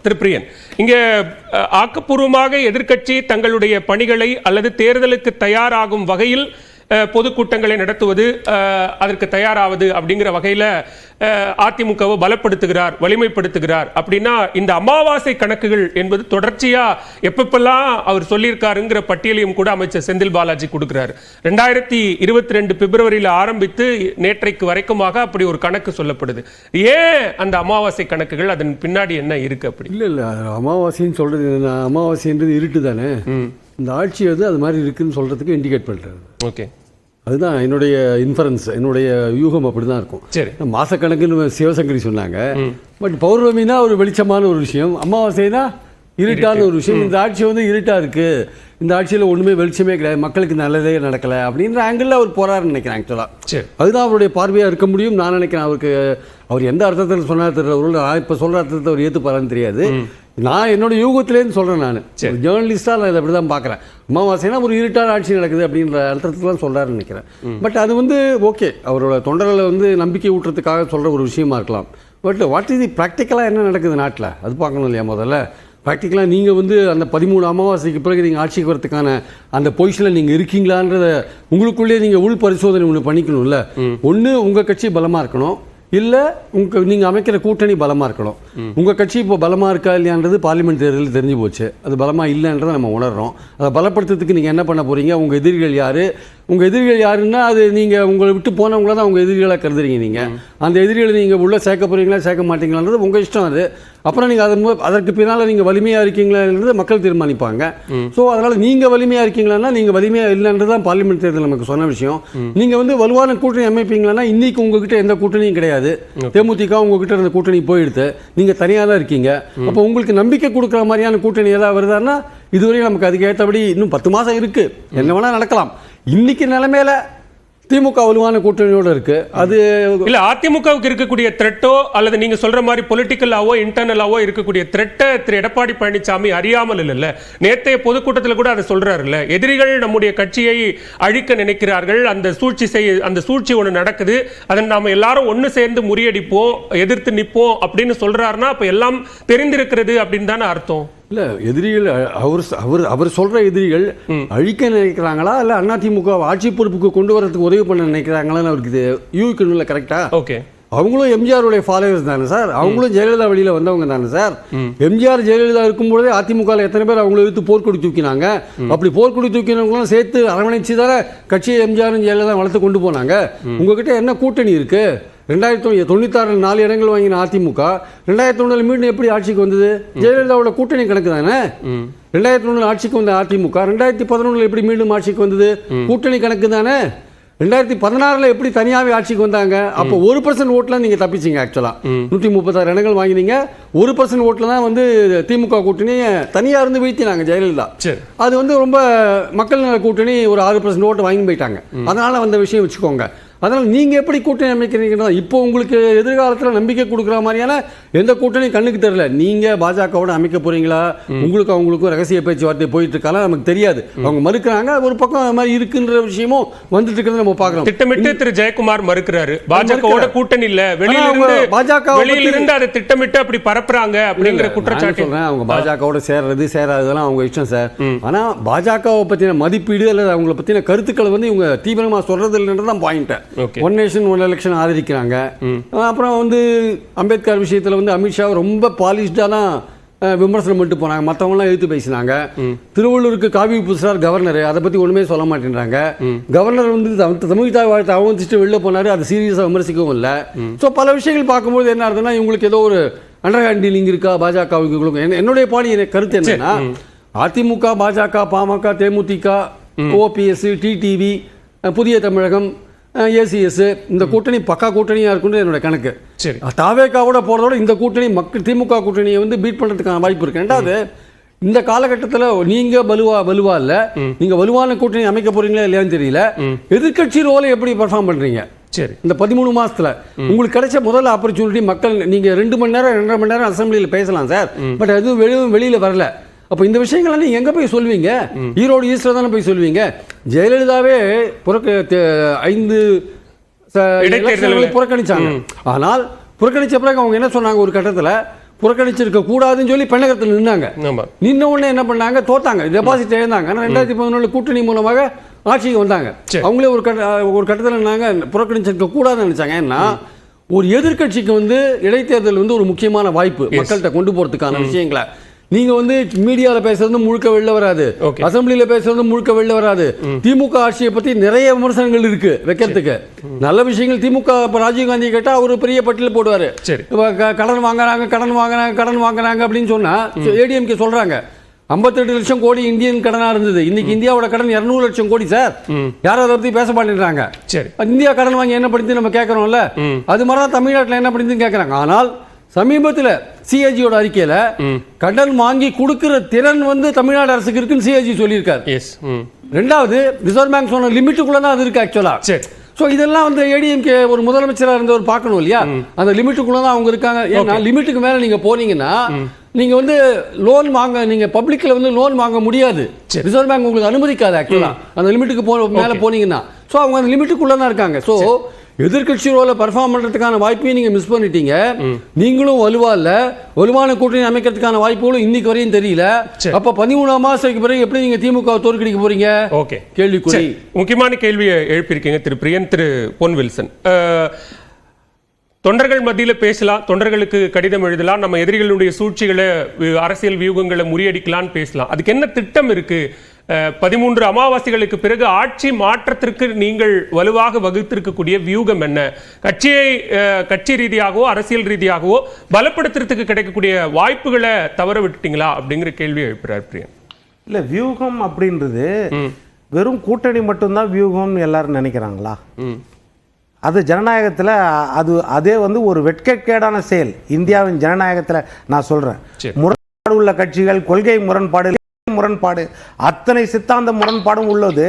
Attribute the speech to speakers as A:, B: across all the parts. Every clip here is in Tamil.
A: திருப்பிரியன், இங்கே ஆக்கப்பூர்வமாக எதிர்க்கட்சி தங்களுடைய பணிகளை அல்லது தேர்தலுக்கு தயாராகும் வகையில் பொதுக்கூட்டங்களை நடத்துவது, அதற்கு தயாராவது அப்படிங்கிற வகையில் அதிமுகவை பலப்படுத்துகிறார், வலிமைப்படுத்துகிறார். அப்படின்னா இந்த அமாவாசை கணக்குகள் என்பது தொடர்ச்சியா எப்பப்பெல்லாம் அவர் சொல்லியிருக்காருங்கிற பட்டியலையும் கூட அமைச்சர் செந்தில் பாலாஜி கொடுக்கிறார். 2022 பிப்ரவரியில் ஆரம்பித்து நேற்றைக்கு வரைக்குமாக அப்படி ஒரு கணக்கு சொல்லப்படுது. ஏன் அந்த அமாவாசை கணக்குகள், அதன் பின்னாடி என்ன இருக்கு? அப்படி
B: இல்ல அமாவாசைன்னு சொல்றது, அமாவாசைன்றது இருட்டு தானே. இந்த ஆட்சி அது மாதிரி இருக்குன்னு சொல்றதுக்கு இண்டிகேட் பண்றது.
A: ஓகே,
B: அதுதான் என்னுடைய இன்ஃபரன்ஸ், என்னுடைய யூகம் அப்படிதான் இருக்கும்.
A: சரி,
B: மாசக்கணக்குன்னு சிவசங்கரி சொன்னாங்க. பட் பௌர்ணமினா ஒரு வெளிச்சமான ஒரு விஷயம், அமாவாசைனா இருட்டான ஒரு விஷயம். இந்த ஆட்சி இருட்டா இருக்கு, இந்த ஆட்சியில் ஒண்ணுமே வெளிச்சமே கிடையாது, மக்களுக்கு நல்லதே நடக்கல அப்படின்ற ஆங்கிள் அவர் போறாருன்னு நினைக்கிறேன். ஆக்சுவலா அதுதான் அவருடைய பார்வையா இருக்க முடியும் நான் நினைக்கிறேன். அவருக்கு அவர் எந்த அர்த்தத்தில் சொன்னார் தெரியல, இப்ப சொல்ற அர்த்தத்தை அவர் ஏற்றுப்பாரான்னு தெரியாது. நான் என்னோட யூகத்திலேருந்து சொல்றேன். நான் ஜேர்னலிஸ்டா நான் இதை அப்படிதான் பார்க்குறேன். அமாவாசைனா ஒரு இருட்டான ஆட்சி நடக்குது அப்படின்ற அர்த்தத்துலாம் சொல்றாருன்னு நினைக்கிறேன். பட் அது ஓகே, அவரோட தொண்டர்களை நம்பிக்கை ஊட்டுறதுக்காக சொல்ற ஒரு விஷயமா இருக்கலாம். பட் வாட் இஸ் தி ப்ராக்டிக்கலாக என்ன நடக்குது நாட்டில் அது பார்க்கணும் இல்லையா? முதல்ல ப்ராக்டிக்கலாக நீங்கள் அந்த 13 அமாவாசைக்கு பிறகு நீங்கள் ஆட்சிக்கு வரதுக்கான அந்த பொசிஷனில் நீங்கள் இருக்கீங்களான்றத உங்களுக்குள்ளேயே நீங்கள் உள் பரிசோதனை ஒன்று பண்ணிக்கணும்ல. ஒன்று உங்கள் கட்சி பலமாக இருக்கணும், இல்லை நீங்கள் அமைக்கிற கூட்டணி பலமாக இருக்கணும். உங்கள் கட்சி இப்போ பலமாக இருக்கா இல்லையான்றது பார்லிமெண்ட் தேர்தலில் தெரிஞ்சு போச்சு. அது பலமாக இல்லைன்றதை நம்ம உணர்றோம். அதை பலப்படுத்துறதுக்கு நீங்கள் என்ன பண்ண போகிறீங்க? உங்கள் எதிரிகள் யார்? உங்கள் எதிரிகள் யாருன்னா அது நீங்கள் உங்களை விட்டு போனவங்கள தான் உங்கள் எதிரிகளாக கருதுறீங்க. நீங்கள் அந்த எதிரிகளை நீங்கள் உள்ளே சேர்க்க போகிறீங்களா சேர்க்க மாட்டீங்களான்றது உங்கள் இஷ்டம். அது அப்புறம் நீங்கள் அதற்கு பின்னால் நீங்கள் வலிமையாக இருக்கீங்களான்றது மக்கள் தீர்மானிப்பாங்க. ஸோ அதனால் நீங்கள் வலிமையாக இருக்கீங்களான்னா நீங்கள் வலிமையாக இல்லைன்றது தான் பார்லிமெண்ட் தேர்தல் நமக்கு சொன்ன விஷயம். நீங்கள் வலுவான கூட்டணி அமைப்பீங்களான்னா இன்னைக்கு உங்ககிட்ட எந்த கூட்டணியும் கிடையாது. தேமுதிக உங்ககிட்ட இருந்த கூட்டணி போயிடுது, நீங்கள் தனியாக தான் இருக்கீங்க. அப்போ உங்களுக்கு நம்பிக்கை கொடுக்குற மாதிரியான கூட்டணி ஏதாவது வருதான்னா இதுவரையும் நமக்கு அதுக்கு ஏற்றபடி இன்னும் 10 மாதம் இருக்கு, என்ன வேணா நடக்கலாம். இன்னைக்கு நிலைமையில திமுக வலுவான கூட்டணியோட இருக்கு. அது
A: இல்ல அதிமுகவுக்கு இருக்கக்கூடிய த்ரெட்டோ அல்லது நீங்க சொல்ற மாதிரி பொலிட்டிக்கலாவோ இன்டர்னலாவோ இருக்கக்கூடிய த்ரெட்டை திரு எடப்பாடி பழனிசாமி அறியாமல் இல்ல. நேற்றைய பொதுக்கூட்டத்தில் கூட அதை சொல்றாருல்ல, எதிரிகள் நம்முடைய கட்சியை அழிக்க நினைக்கிறார்கள், அந்த சூழ்ச்சி ஒன்று நடக்குது, அதை நாம எல்லாரும் ஒன்னு சேர்ந்து முறியடிப்போம், எதிர்த்து நிற்போம் அப்படின்னு சொல்றாருன்னா அப்ப எல்லாம் தெரிந்திருக்கிறது அப்படின்னு தானே அர்த்தம்.
B: இல்ல எதிரிகள் அவர் சொல்ற எதிரிகள் அழிக்க நினைக்கிறாங்களா இல்ல அதிமுக ஆட்சி பொறுப்புக்கு கொண்டு வரதுக்கு உதவி பண்ண நினைக்கிறாங்களான்னு அவருக்கு யூகிக்கணும்ல. கரெக்டா? ஓகே, அவங்களும் எம்ஜிஆருடைய ஃபாலோவர்ஸ் தானே சார், அவங்களும் ஜெயலலிதா வழியில வந்தவங்க தானே சார். எம்ஜிஆர் ஜெயலலிதா இருக்கும்போதே அதிமுக எத்தனை பேர் அவங்கள எடுத்து போர்க்கொடி தூக்கினாங்க. அப்படி போர்க்கொடி தூக்கினவங்களும் சேர்த்து அரவணைச்சு தானே கட்சியை எம்ஜிஆரும் ஜெயலலிதா வளர்த்து கொண்டு போனாங்க. உங்ககிட்ட என்ன கூட்டணி இருக்கு? 1996 4 இடங்கள் வாங்கின அதிமுக 2001 மீண்டும் எப்படி ஆட்சிக்கு வந்தது? ஜெயலலிதாவோட கூட்டணி கணக்கு தானே. 2001 ஆட்சிக்கு வந்த அதிமுக 2011 எப்படி மீண்டும் ஆட்சிக்கு வந்தது? கூட்டணி கணக்கு தானே. 2016 எப்படி தனியாவே ஆட்சிக்கு வந்தாங்க? அப்போ 1% ஓட்டுல நீங்க தப்பிச்சீங்க. ஆக்சுவலா 136 இடங்கள் வாங்கினீங்க, 1% ஓட்டுல தான் திமுக கூட்டணியை தனியா இருந்து வீழ்த்தினாங்க ஜெயலலிதா. அது ரொம்ப மக்கள் நல கூட்டணி ஒரு 6% ஓட்டு வாங்கி போயிட்டாங்க. அதனால வந்த விஷயம் வச்சுக்கோங்க. அதனால் நீங்கள் எப்படி கூட்டணி அமைக்கிறீங்கன்னா இப்போ உங்களுக்கு எதிர்காலத்தில் நம்பிக்கை கொடுக்குற மாதிரியான எந்த கூட்டணி கண்ணுக்கு தெரியல. நீங்கள் பாஜகவோட அமைக்க போறீங்களா, உங்களுக்கு அவங்களுக்கும் ரகசிய பேச்சுவார்த்தை போயிட்டு இருக்காங்க நமக்கு தெரியாது. அவங்க மறுக்கிறாங்க, ஒரு பக்கம் அது மாதிரி இருக்குன்ற விஷயமும் வந்துட்டு இருக்கிறது நம்ம பார்க்கலாம்.
A: திட்டமிட்டு திரு ஜெயக்குமார் மறுக்கிறாரு, பாஜகவோட கூட்டணி இல்ல, வெளியிலிருந்து அதை திட்டமிட்டு அப்படி பரப்புறாங்க அப்படிங்கிற குற்றச்சாட்டு
B: சொல்றேன். அவங்க பாஜகவோட சேர்றது சேராததெல்லாம் அவங்க இஷ்டம் சார். ஆனா பாஜகவை பத்தின மதிப்பீடு அல்லது அவங்களை பத்தின கருத்துக்களை இவங்க தீவிரமா சொல்றது இல்லைன்றதான் point. One nation one election ஆதரிக்கிறாங்க. அப்புறம் அம்பேத்கர் விஷயத்தில் அமித்ஷா ரொம்ப பாலிஷ்டா தான் விமர்சனம் பண்ணிட்டு போனாங்க, மற்றவங்களாம் எழுத்து பேசினாங்க. திருவள்ளூருக்கு காவி புதுசார் கவர்னர், அதை பத்தி ஒண்ணுமே சொல்ல மாட்டேன்றாங்க. கவர்னர் தமிழ் தாய் வாழ்த்து அவமதிச்சுட்டு வெளில போனாரு, அது சீரியஸா விமர்சிக்கவும் இல்லை. ஸோ பல விஷயங்கள் பார்க்கும்போது என்ன ஆகுதுன்னா இவங்களுக்கு ஏதோ ஒரு அண்டர்ஹேண்ட் டீலிங் இருக்கா பாஜகவுக்கு. என்னுடைய பாணி கருத்து என்னன்னா, அதிமுக பாஜக பாமக தேமுதிக ஓபிஎஸ் டிடிவி புதிய தமிழகம் ஏசிஎஸ் இந்த கூட்டணி பக்கா கூட்டணியா இருக்குன்னு என்னோட கணக்கு. தாவேகாவோட போறதோட இந்த கூட்டணி மக்கள் திமுக கூட்டணியை பீட் பண்றதுக்கான வாய்ப்பு இருக்கு. ரெண்டாவது, இந்த காலகட்டத்தில் நீங்க வலுவா இல்ல, நீங்க வலுவான கூட்டணி அமைக்க போறீங்களா இல்லையான்னு தெரியல. எதிர்கட்சி ரோலை எப்படி பெர்ஃபார்ம் பண்றீங்க? இந்த 13 மாசத்துல உங்களுக்கு கிடைச்ச முதல் ஆப்பர்ச்சுனிட்டி மக்கள், நீங்க 2 மணி நேரம் 2.5 மணி நேரம் அசம்பிளியில் பேசலாம் சார், பட் அது வெளியில வரல. அப்போ இந்த விஷயங்கள் நீங்க எங்க போய் சொல்வீங்க? ஈரோடு ஈஸ்ட்ல தானே போய் சொல்வீங்க. ஜெயலலிதாவே 5 புறக்கணிச்சாங்க. ஆனால் புறக்கணிச்ச பிறகு அவங்க என்ன சொன்னாங்க, ஒரு கட்டத்தில் புறக்கணிச்சிருக்க கூடாதுன்னு சொல்லி பெண்ணகத்தில் நின்னாங்க.
A: ஆமா.
B: நின்ன உடனே என்ன பண்ணாங்க, தோத்தாங்க, டெபாசிட் இழந்தாங்க. ஆனால் 2011 கூட்டணி மூலமாக ஆட்சிக்கு வந்தாங்க. அவங்களே ஒரு கட்டத்தில் நாங்கள் புறக்கணிச்சிருக்க கூடாதுன்னு நினைச்சாங்க. ஏன்னா ஒரு எதிர்க்கட்சிக்கு வந்து இடைத்தேர்தல் வந்து ஒரு முக்கியமான வாய்ப்பு மக்கள்கிட்ட கொண்டு போறதுக்கான விஷயங்களை. நீங்க வந்து மீடியாவில் பேசுறது முழுக்க வெளில வராது, அசம்பிளியில பேசுறது முழுக்க வெளில வராது. திமுக ஆட்சியை பத்தி நிறைய விமர்சனங்கள் இருக்கு வைக்கிறதுக்கு. நல்ல விஷயங்கள் திமுக ராஜீவ்காந்தி கேட்டா ஒரு பெரிய பட்டியல் போடுவாரு. கடன் வாங்குறாங்க அப்படின்னு சொன்னா ஏடிஎம்கே சொல்றாங்க 58 லட்சம் கோடி இந்தியன் கடனா இருந்தது. இன்னைக்கு இந்தியாவோட கடன் 200 லட்சம் கோடி சார். யாரும் அதை பத்தி பேச மாட்டேங்கிறாங்க. இந்தியா கடன் வாங்கி என்ன படித்து நம்ம கேட்கறோம்ல, அது மாதிரிதான் தமிழ்நாட்டில் என்ன படித்து கேட்கறாங்க. ஆனால் சமீபத்தில் சிஏஜியோட அறிக்கையில கடன் வாங்கி கொடுக்கிற திறன் வந்து தமிழ்நாடு அரசுக்கு இருக்குன்னு சிஏஜி சொல்லியிருக்காரு. ரெண்டாவது ரிசர்வ் பேங்க் சொன்ன லிமிட்டுக்குள்ள தான் அது இருக்கு ஆக்சுவலா. ஸோ இதெல்லாம் வந்து ஏடிஎம்கே ஒரு முதலமைச்சராக இருந்தவர் பார்க்கணும் இல்லையா, அந்த லிமிட்டுக்குள்ள தான் அவங்க இருக்காங்க. ஏன்னா லிமிட்டுக்கு மேலே நீங்க போனீங்கன்னா நீங்க வந்து லோன் வாங்க, நீங்க பப்ளிக்ல வந்து லோன் வாங்க முடியாது. ரிசர்வ் பேங்க் உங்களுக்கு அனுமதிக்காது ஆக்சுவலா அந்த லிமிட்டுக்கு மேலே போனீங்கன்னா. ஸோ அவங்க அந்த லிமிட்டுக்குள்ள தான் இருக்காங்க. ஸோ எதிர்கட்சி ரோல பெர்ஃபார்ம் பண்றதுக்கான வாய்ப்பையும் நீங்க மிஸ் பண்ணிட்டீங்க. நீங்களும் வலுவா இல்ல, வலுவான கூட்டணி அமைக்கிறதுக்கான வாய்ப்புகளும் இன்னைக்கு வரையும் தெரியல. அப்ப 13 மாசத்துக்கு பிறகு எப்படி நீங்க திமுக தோற்கடிக்க போறீங்க? ஓகே, கேள்விக்குறி.
A: முக்கியமான கேள்வியை எழுப்பியிருக்கீங்க திரு பிரியன். திரு பொன் வில்சன், தொண்டர்கள் மத்தியில் பேசலாம், தொண்டர்களுக்கு கடிதம் எழுதலாம், நம்ம எதிரிகளுடைய சூழ்ச்சிகளை அரசியல் வியூகங்களை முறியடிக்கலாம்னு பேசலாம். அதுக்கு என்ன திட்டம் இருக்கு? 13 அமாவாசைகளுக்கு பிறகு ஆட்சி மாற்றத்திற்கு நீங்கள் வலுவாக வகுத்திருக்கக்கூடிய வியூகம் என்ன? கட்சி ரீதியாகவோ அரசியல் ரீதியாகவோ பலப்படுத்துறதுக்கு கிடைக்கக்கூடிய வாய்ப்புகளை தவற விட்டுட்டீங்களா அப்படிங்கிற கேள்வி எழுப்புறார் பிரியன்.
C: இல்ல, வியூகம் அப்படின்றது வெறும் கூட்டணி மட்டும்தான் வியூகம்னு எல்லாரும் நினைக்கிறாங்களா? அது ஜனநாயகத்தில் அதே வந்து ஒரு வெட்கக்கேடான செயல். இந்தியாவின் ஜனநாயகத்தில் நான் சொல்றேன், முரண்பாடு உள்ள கட்சிகள், கொள்கை முரண்பாடு, அத்தனை சித்தாந்த முரண்பாடும் உள்ளது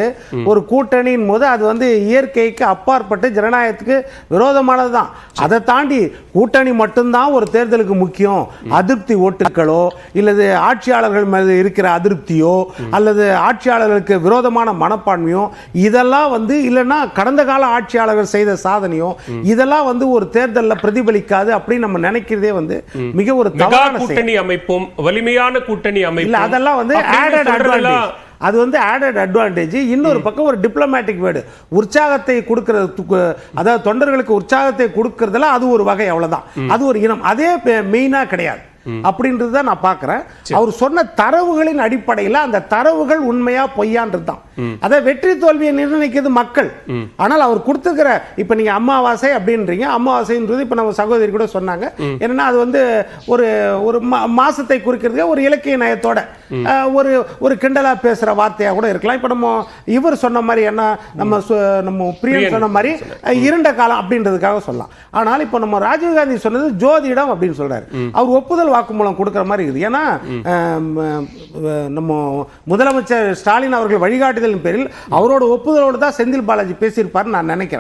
C: ஒரு கூட்டணியின் போது அது வந்து இயற்கைக்கு அப்பாற்பட்டு ஜனநாயகத்துக்கு விரோதமானது தான். அதை தாண்டி கூட்டணி மட்டும்தான் ஒரு தேர்தலுக்கு முக்கியம், அதிருப்தி ஓட்டுகளோ இல்லது ஆட்சியாளர்கள் மேல இருக்கிற அதிருப்தியோ அல்லது ஆட்சியாளர்களுக்கு விரோதமான மனப்பான்மையோ இதெல்லாம் வந்து இல்லைன்னா கடந்த கால ஆட்சியாளர்கள் செய்த சாதனையோ இதெல்லாம் வந்து ஒரு தேர்தலில் பிரதிபலிக்காது அப்படின்னு நம்ம நினைக்கிறதே வந்து மிக ஒரு தவறான
A: கூட்டணி அமைப்பும் வலிமையான கூட்டணி அமைப்பு
C: அதெல்லாம் வந்து அது வந்து ஆடட் அட்வான்டேஜ். இன்னொரு பக்கம் ஒரு டிப்ளமேட்டிக் வேர்டு, உற்சாகத்தை கொடுக்கிறது, அதாவது தொண்டர்களுக்கு உற்சாகத்தை கொடுக்கறதுல அது ஒரு வகை, அவ்வளவுதான். அது ஒரு இனம், அதே மெயினா கிடையாது அப்படின்றது தான் நான் பார்க்கிறேன். அவர் சொன்ன தரவுகளின் அடிப்படையில் அந்த தரவுகள் உண்மையா பொய்யான்றது தான். அதை வெற்றி தோல்வியை நிர்ணயிக்கிறது மக்கள். ஆனால் அவர் கொடுத்துக்கிற இப்ப நீங்க அமாவாசை அப்படின்றீங்க, அமாவாசைன்றது இப்ப நம்ம சகோதரி கூட சொன்னாங்க என்னன்னா அது வந்து ஒரு மாசத்தை குறிக்கிறதுக்கு ஒரு இலக்கிய நயத்தோட ஒரு கிண்டலா பேசுற வார்த்தையா கூட இருக்கலாம். இப்ப நம்ம இவர் சொன்ன மாதிரி என்ன நம்ம பிரியன் சொன்ன மாதிரி இருண்ட காலம் அப்படின்றதுக்காக சொல்லலாம். ஆனால் இப்ப நம்ம ராஜீவ்காந்தி சொன்னது ஜோதிடம் அப்படின்னு சொல்றாரு. அவர் ஒப்புதல் வாக்குமூலம் கொடுக்கிற மாதிரி இருக்குது. ஏன்னா நம்ம முதலமைச்சர் ஸ்டாலின் அவர்கள் வழிகாட்டுதலின் பேரில் அவரோட ஒப்புதலோடு தான் செந்தில் பாலாஜி பேசியிருப்பார் நான் நினைக்கிறேன்.